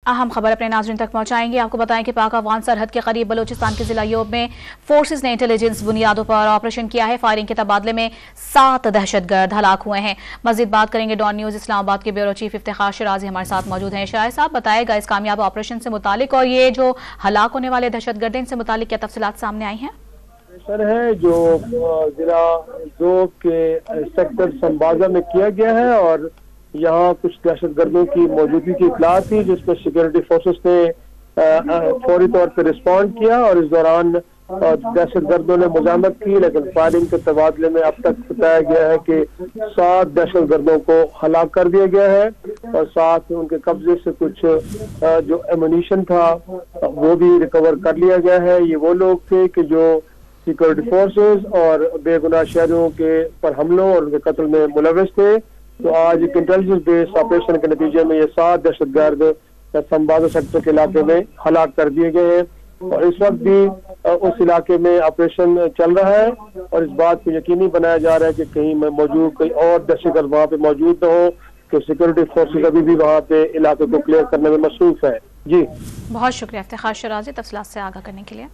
अहम खबर अपने नाज़रीन तक पहुंचाएंगे। आपको बताएं कि पाक अफगान सरहद के करीब बलूचिस्तान के जिला योब में फोर्सेस ने इंटेलिजेंस बुनियादों पर ऑपरेशन किया है। फायरिंग के तबादले में 7 दहशतगर्द हलाक हुए हैं। मजीद बात करेंगे डॉन न्यूज इस्लामाबाद के ब्यूरो चीफ इफ्तिखार शिराजी हमारे साथ मौजूद हैं। शिराज साहब, बताएगा इस कामयाब ऑपरेशन से मुतालिक और ये जो हलाक होने वाले दहशतगर्द इनसे मुतालिक क्या तफसीलात सामने आई हैं? सर है जो जिला जोब के सेक्टर संबाजा में किया गया है और यहाँ कुछ दहशतगर्दों की मौजूदगी की इतला थी, जिसमें सिक्योरिटी फोर्सेस ने फौरी तौर पर रिस्पॉन्ड किया और इस दौरान दहशतगर्दों ने मुजामत की, लेकिन फायरिंग के तबादले में अब तक बताया गया है कि 7 दहशतगर्दों को हलाक कर दिया गया है और साथ में उनके कब्जे से कुछ जो एमुनिशन था वो भी रिकवर कर लिया गया है। ये वो लोग थे कि जो सिक्योरिटी फोर्सेस और बेगुनाह शहरियों के पर हमलों और उनके कत्ल में मुलविस थे। तो आज एक इंटेलिजेंस बेस्ड ऑपरेशन के नतीजे में ये 7 दहशतगर्द संबाजा सेक्टर के इलाके में हलाक कर दिए गए हैं और इस वक्त भी उस इलाके में ऑपरेशन चल रहा है और इस बात को यकीनी बनाया जा रहा है कि कहीं में मौजूद कोई और दहशतगर्द वहाँ पे मौजूद न हो, कि सिक्योरिटी फोर्सेस अभी भी वहाँ पे इलाके को क्लियर करने में मसरूफ है। जी, बहुत शुक्रिया इफ्तिखार शिराजी तफसीलात से आगाह करने के लिए।